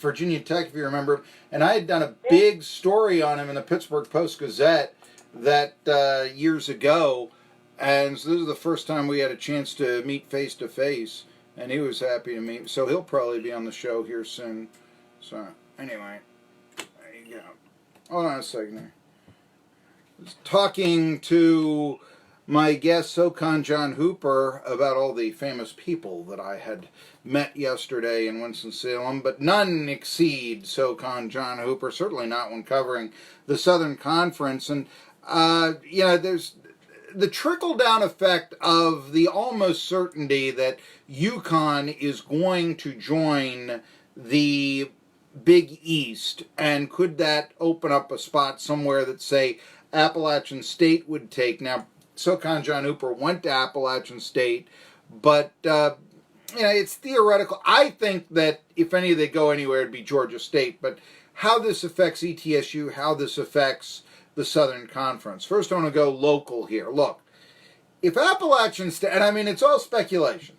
Virginia Tech, if you remember, and I had done a big story on him in the Pittsburgh Post-Gazette that years ago, and so this is the first time we had a chance to meet face to face, and he was happy to meet. So he'll probably be on the show here soon. So anyway, there you go. Hold on a second there. I was talking to my guest, SoCon John Hooper, about all the famous people that I had met yesterday in Winston-Salem, but none exceed SoCon John Hooper, certainly not when covering the Southern Conference. And, there's the trickle-down effect of the almost certainty that UConn is going to join the Big East, and could that open up a spot somewhere that, say, Appalachian State would take. Now, SoCon John Hooper went to Appalachian State, but it's theoretical. I think that if any they go anywhere, it'd be Georgia State. But how this affects ETSU, how this affects the Southern Conference. First, I want to go local here. Look, if Appalachian State, and I mean it's all speculation,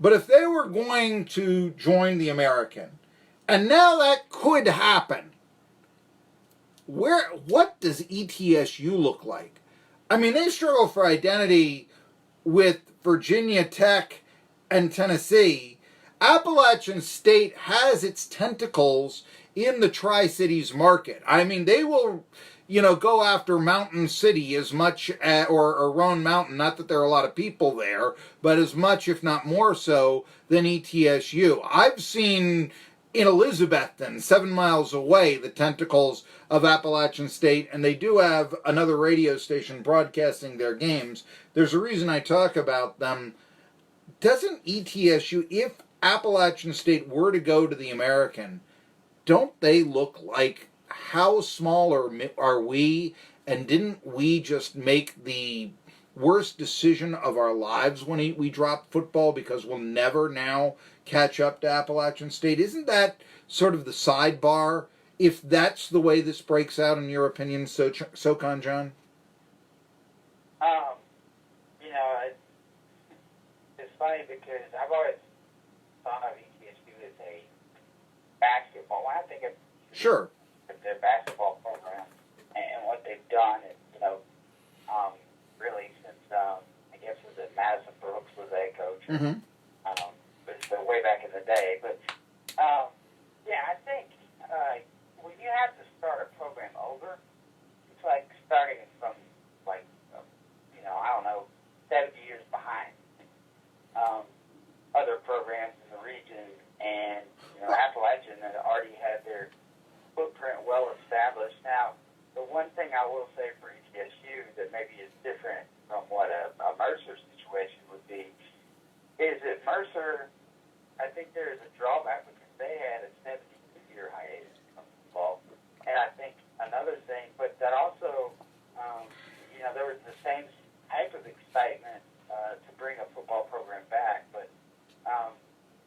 but if they were going to join the American, and now that could happen, what does ETSU look like? I mean, they struggle for identity with Virginia Tech and Tennessee. Appalachian State has its tentacles in the Tri-Cities market. I mean, they will, go after Mountain City as much, or Roan Mountain, not that there are a lot of people there, but as much, if not more so, than ETSU. I've seen in Elizabethton, 7 miles away, the tentacles of Appalachian State, and they do have another radio station broadcasting their games. There's a reason I talk about them. Doesn't ETSU, if Appalachian State were to go to the American, don't they look like, how small are we, and didn't we just make the worst decision of our lives when we dropped football because we'll never now catch up to Appalachian State? Isn't that sort of the sidebar, if that's the way this breaks out, in your opinion, SoCon John? It's funny because I've always thought of ETSU as a basketball. When I think of their basketball program and what they've done, really since I guess it was Madison Brooks was the head coach. Mm-hmm. But it's been way back in the day. But I think when you have to start a program over, it's like starting from 70 years behind other programs in the region, and Appalachian had already had their footprint well established. Now, the one thing I will say for ETSU that maybe is different from what a Mercer situation would be is that Mercer, I think there is a drawback because they had a 72-year hiatus from football. And I think another thing, but that also, there was the same type of excitement to bring a football program back, but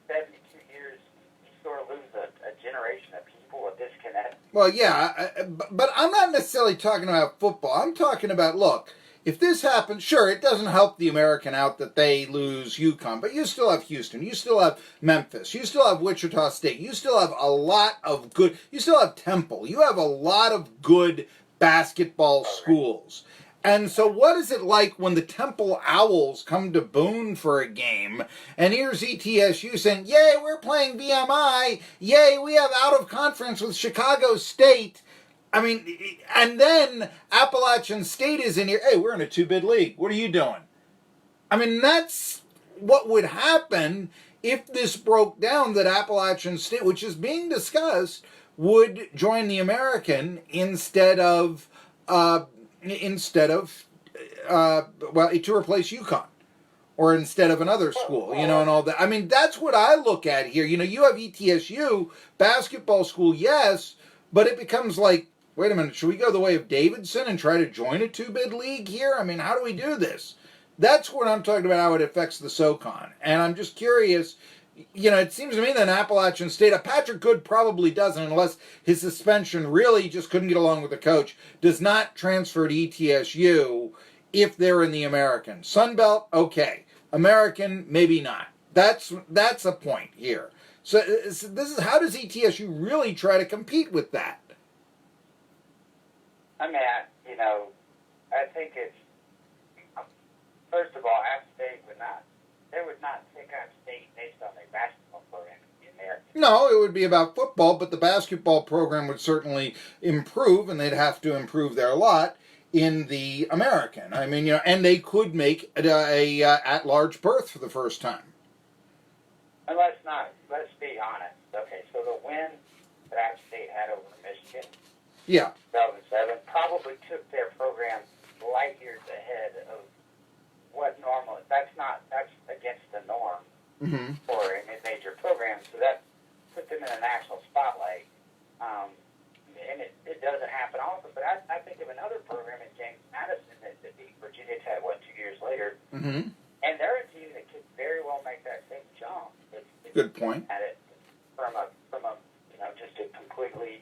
72 years, you sort of lose a generation of people, a disconnect. Well, yeah, but I'm not necessarily talking about football. I'm talking about, look, if this happens, sure, it doesn't help the American out that they lose UConn, but you still have Houston, you still have Memphis, you still have Wichita State, you still have a lot of good, you still have Temple, you have a lot of good basketball schools. And so what is it like when the Temple Owls come to Boone for a game, and here's ETSU saying, yay, we're playing VMI, yay, we have out of conference with Chicago State. I mean, and then Appalachian State is in here, hey, we're in a 2-bid league, what are you doing? I mean, that's what would happen if this broke down, that Appalachian State, which is being discussed, would join the American instead of to replace UConn, or instead of another school, and all that. I mean, that's what I look at here. You have ETSU, basketball school, yes, but it becomes like, wait a minute, should we go the way of Davidson and try to join a 2-bid league here? I mean, how do we do this? That's what I'm talking about, how it affects the SoCon. And I'm just curious, it seems to me that in Appalachian State, Patrick Good probably doesn't, unless his suspension really just couldn't get along with the coach, does not transfer to ETSU if they're in the American. Sunbelt, okay. American, maybe not. That's a point here. So this is, how does ETSU really try to compete with that? I mean, I think it's, first of all, App State would not take App State based on their basketball program in there. No, it would be about football, but the basketball program would certainly improve, and they'd have to improve their lot in the American. I mean, and they could make a at-large berth for the first time. And let's be honest. Okay, so the win that App State had over Michigan, Yeah. 2007, probably took their program light years ahead of what normal. That's against the norm for a mid-major program. So that put them in a national spotlight. And it doesn't happen often. But I think of another program in James Madison that beat Virginia Tech 2 years later. Mm-hmm. And they're a team that could very well make that same jump. Good point. At it from a just a completely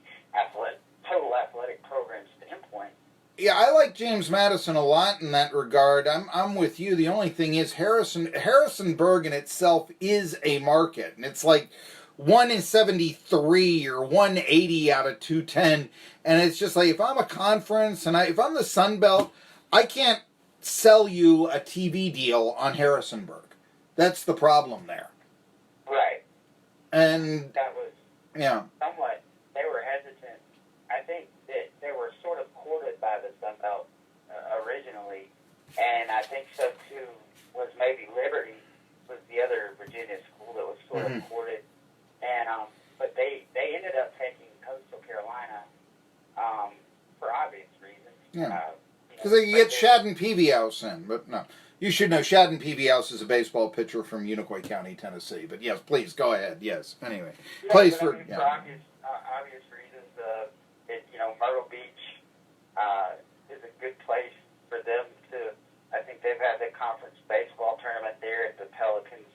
total athletic program standpoint. Yeah, I like James Madison a lot in that regard. I'm with you. The only thing is Harrisonburg in itself is a market, and it's like 1 in 73 or 180 out of 210, and it's just like, if I'm a conference and if I'm the Sun Belt, I can't sell you a TV deal on Harrisonburg. That's the problem there. Right. And that was somewhat, they were hesitant. I think that they were sort of courted by the Sun Belt originally, and I think so too was maybe Liberty, was the other Virginia school that was sort of courted, and but they ended up taking Coastal Carolina for obvious reasons. Yeah. Because they could get Shadden Peavyhouse in, but no. You should know Shadden Peavyhouse is a baseball pitcher from Unicoi County, Tennessee. But yes, please, go ahead. Yes, anyway. Plays for... for obvious reasons, Myrtle Beach is a good place for them to... I think they've had the conference baseball tournament there at the Pelicans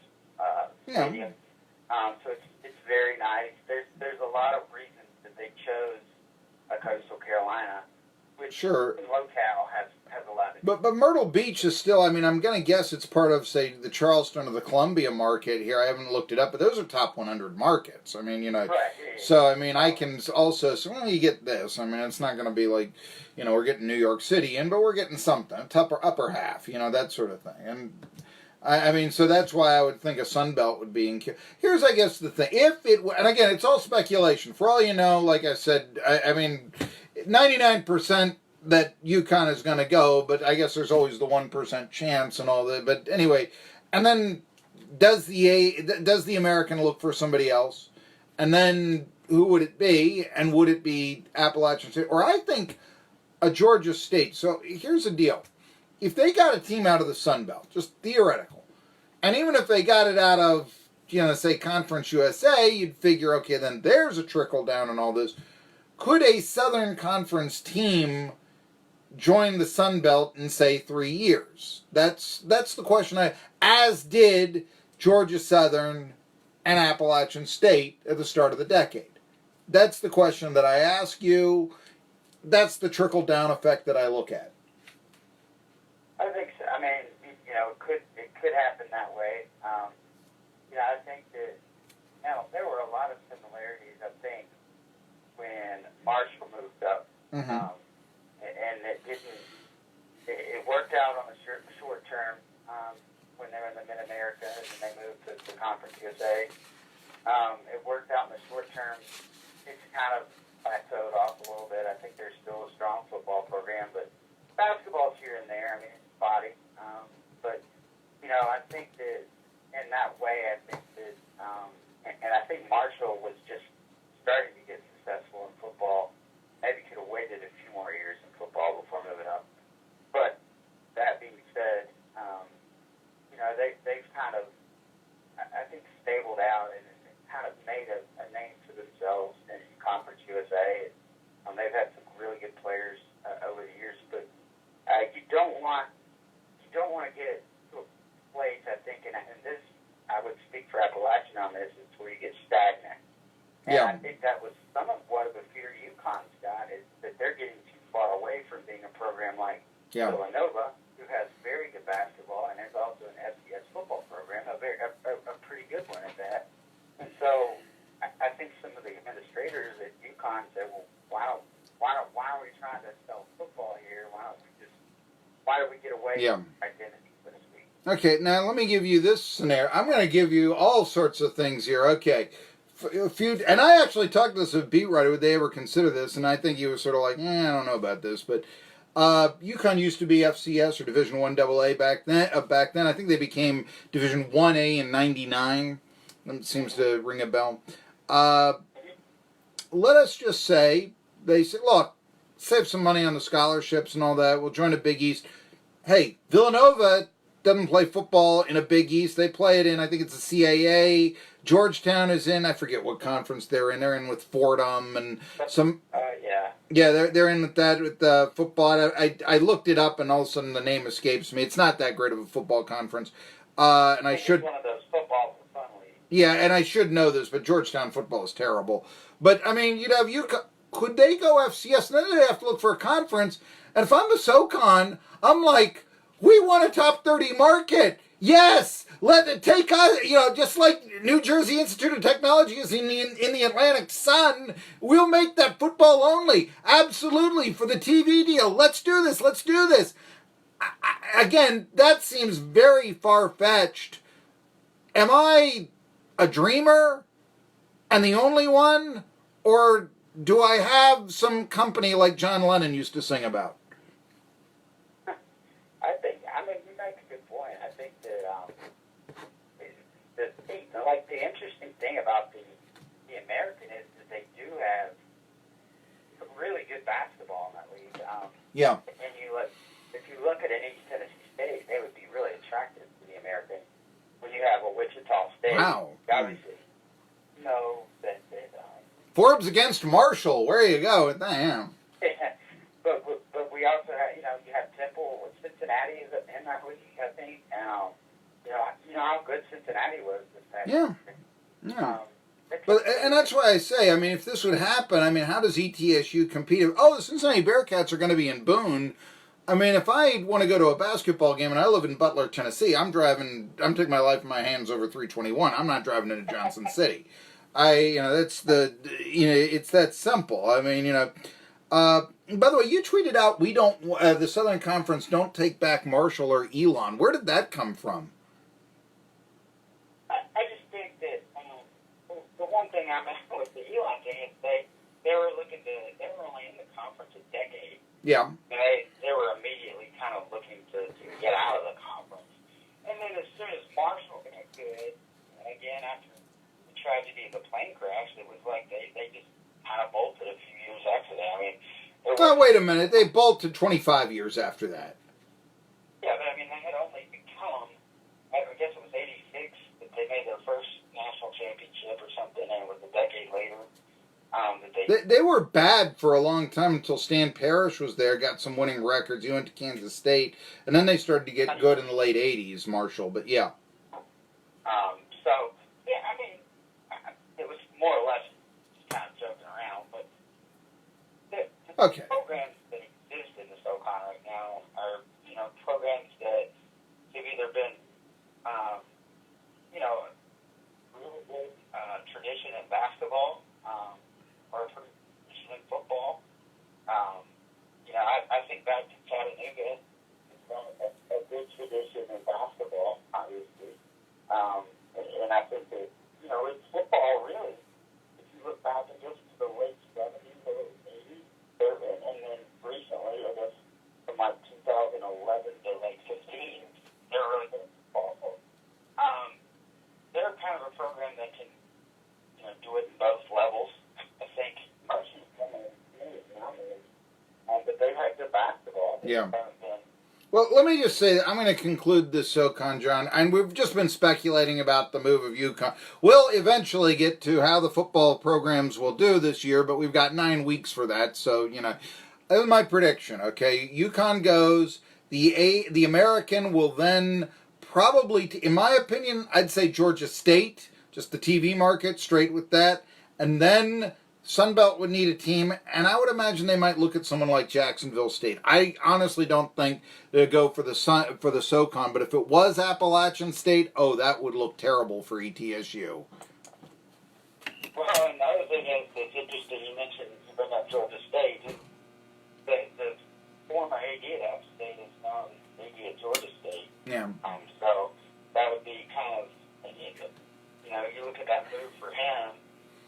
Stadium. So it's very nice. There's a lot of reasons that they chose Coastal Carolina, which in locale has a lot of... But Myrtle Beach is still, I mean, I'm going to guess it's part of, say, the Charleston or the Columbia market here. I haven't looked it up, but those are top 100 markets. I mean, Right, so, I mean, I can also, so well, you get this. I mean, it's not going to be like, we're getting New York City in, but we're getting something, upper half, that sort of thing. And, I mean, so that's why I would think a Sun Belt would be in. Here's, I guess, the thing. And again, it's all speculation. For all you know, like I said, I mean, 99% that UConn is going to go, but I guess there's always the 1% chance and all that. But anyway, and then does the American look for somebody else? And then who would it be? And would it be Appalachian State? Or I think a Georgia State. So here's the deal. If they got a team out of the Sun Belt, just theoretical, and even if they got it out of, say Conference USA, you'd figure, okay, then there's a trickle down and all this. Could a Southern Conference team join the Sun Belt in, say, 3 years? That's the question as did Georgia Southern and Appalachian State at the start of the decade. That's the question that I ask you. That's the trickle-down effect that I look at. I think so. I mean, it could happen that way. I think that, there were a lot of similarities, I think, when Marshall moved up. And it worked out on the short term when they were in the Mid-Americas and they moved to Conference USA. It worked out in the short term. It's kind of plateaued off a little bit. I think there's still a strong football program, but basketball's here and there. I mean, it's spotty. But, I think that in that way, I think that, and I think Marshall was just starting to get successful in football. Maybe could have waited a few more years in football before moving up. But that being said, they've kind of, I think, stabled out and kind of made a name for themselves in Conference USA. They've had some really good players over the years, but you don't want to get to a place, I think, and this, I would speak for Appalachian on this, is where you get stagnant. And I think that was some of what the fear UConn's got, is that they're getting too far away from being a program like Villanova, who has very good basketball, and there's also an FCS football program, a pretty good one at that. And so administrators at UConn said, well, why are we trying to sell football here? Why do we get away from identity for this week? Okay, now let me give you this scenario. I'm going to give you all sorts of things here. Okay. And I actually talked to this with beat writer, would they ever consider this? And I think he was sort of like, I don't know about this. But UConn used to be FCS or Division I AA back then. I think they became Division 1A in '99. That seems to ring a bell. Let us just say, they said, look, save some money on the scholarships and all that. We'll join a Big East. Hey, Villanova doesn't play football in a Big East. They play it in, I think it's a CAA. Georgetown is in, I forget what conference they're in. They're in with Fordham and some... Yeah, they're in with that, with the football. I looked it up and all of a sudden the name escapes me. It's not that great of a football conference. And I should... It's one of those football for fun leagues. Yeah, and I should know this, but Georgetown football is terrible. But, I mean, you'd have UConn... Could they go FCS? And then they'd have to look for a conference. And if I'm a SoCon, I'm like, we want a top 30 market. Yes, let it take us, just like New Jersey Institute of Technology is in the Atlantic Sun, we'll make that football only. Absolutely, for the TV deal. Let's do this. Again, that seems very far-fetched. Am I a dreamer and the only one? Or do I have some company like John Lennon used to sing about? You make a good point. I think that the interesting thing about the American is that they do have really good basketball in that league. And if you look at an East Tennessee State, they would be really attractive to the American. When you have a Wichita State, obviously, that Forbes against Marshall. Where you go with that? Yeah. But we also have, you have Temple, Cincinnati is in that league, I think. You know how good Cincinnati was this past year. Yeah. And that's why I say, I mean, if this would happen, I mean, how does ETSU compete? The Cincinnati Bearcats are going to be in Boone. I mean, if I want to go to a basketball game and I live in Butler, Tennessee, I'm taking my life in my hands over 321. I'm not driving into Johnson City. It's that simple. I mean, by the way, you tweeted out the Southern Conference don't take back Marshall or Elon. Where did that come from? I just think that the one thing I meant with the Elon thing is they were only in the conference a decade. Yeah. They were immediately kind of looking to get out of the conference. And then as soon as Marshall got good, again, after the tragedy of the plane crash, it was like they just kind of bolted a few years after that. I mean, wait a minute. They bolted 25 years after that. Yeah, but I mean, they had only become, I guess it was 86 that they made their first national championship or something, and it was a decade later. They were bad for a long time until Stan Parrish was there, got some winning records. He went to Kansas State, and then they started to get good in the late 80s, Marshall, but yeah. It was more or less just kind of joking around, but the programs that exist in the SoCon right now are, programs that have either been, really good tradition in basketball, or a tradition in football. I think back to Chattanooga, a good tradition in basketball, obviously. And I think that, it's football, really. If you look back and just to the late 70s, early 80s, and then recently, I guess, from like 2011 to like 15, they're really good at football. They're kind of a program that can, do it in both levels. I think Marcy's coming in, but they've had good basketball. Yeah. Well, let me just say that I'm going to conclude this SoCon, John, and we've just been speculating about the move of UConn. We'll eventually get to how the football programs will do this year, but we've got 9 weeks for that, so, that was my prediction, okay? UConn goes, the American will then probably, in my opinion, I'd say Georgia State, just the TV market, straight with that, and then Sunbelt would need a team, and I would imagine they might look at someone like Jacksonville State. I honestly don't think they'd go for the SoCon, but if it was Appalachian State, that would look terrible for ETSU. Well, another thing that's interesting, you mentioned about Georgia State. The former AD at App State is now the AD at Georgia State. Yeah. So that would be kind of, you know, you look at that move for him,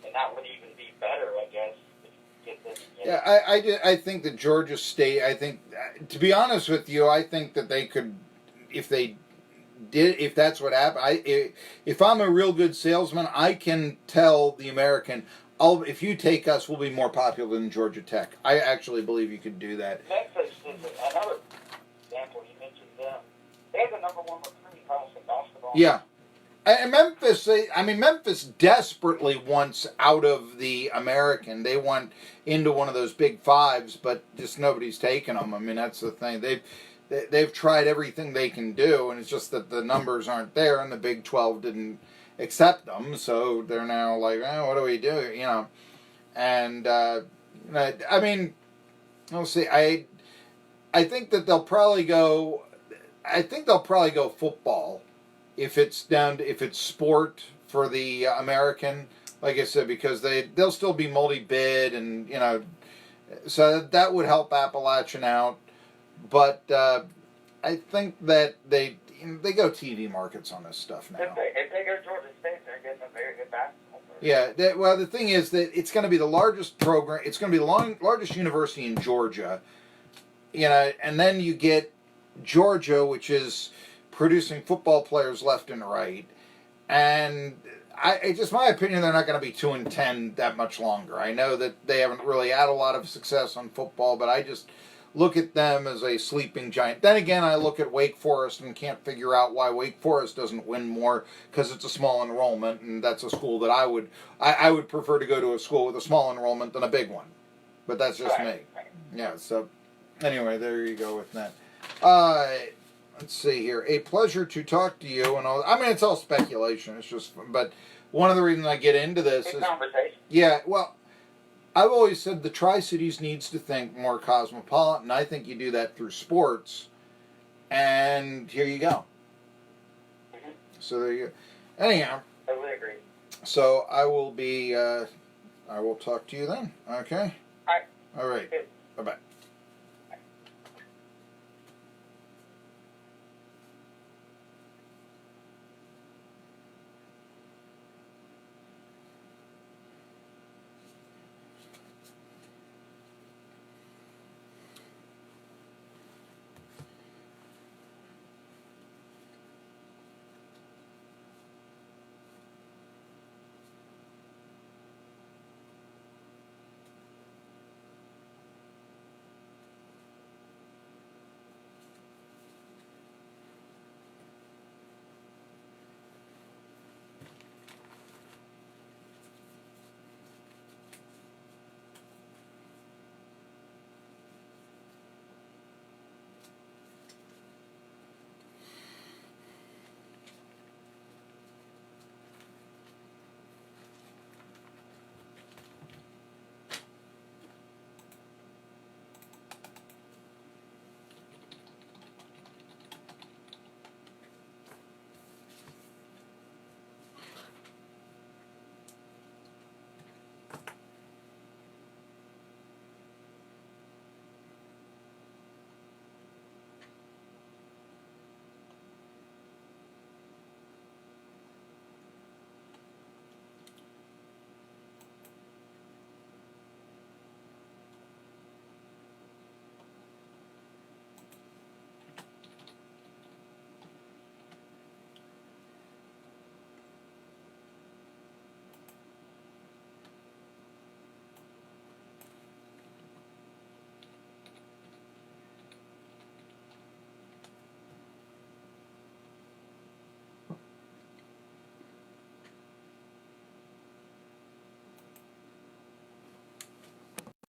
and that would even be better, I guess. If you get this, Yeah, I think that Georgia State, I think, to be honest with you, I think that they could, if that's what happened, if I'm a real good salesman, I can tell the American, if you take us, we'll be more popular than Georgia Tech. I actually believe you could do that. Memphis is another example. You mentioned them. They have the number one recruiting class in basketball. Yeah. And Memphis desperately wants out of the American. They want into one of those big fives, but just nobody's taking them. I mean, that's the thing. They've tried everything they can do, and it's just that the numbers aren't there, and the Big 12 didn't accept them, so they're now like, what do we do? You know, and I mean, we'll see. I think that they'll probably go. I think they'll probably go football if it's sport for the American. Like I said, because they'll still be multi-bid, and you know, so that would help Appalachian out. But I think that they go TV markets on this stuff now. If they go to Georgia State, they're getting a very good basketball program. Yeah, well, the thing is that it's going to be the largest program. It's going to be the largest university in Georgia. You know, and then you get Georgia, which is producing football players left and right. And it's just my opinion, they're not going to be 2-10 that much longer. I know that they haven't really had a lot of success on football, but I just look at them as a sleeping giant. Then again, I look at Wake Forest and can't figure out why Wake Forest doesn't win more, because it's a small enrollment, and that's a school that I would prefer to go to a school with a small enrollment than a big one. But that's just me. Yeah, so anyway, there you go with that. Let's see here. A pleasure to talk to you. And all. I mean, it's all speculation. It's just fun. But one of the reasons I get into this is... conversation. Yeah, well, I've always said the Tri-Cities needs to think more cosmopolitan. I think you do that through sports. And here you go. Mm-hmm. So there you go. Anyhow. Totally agree. So I will talk to you then. Okay? All right. All right. Bye-bye.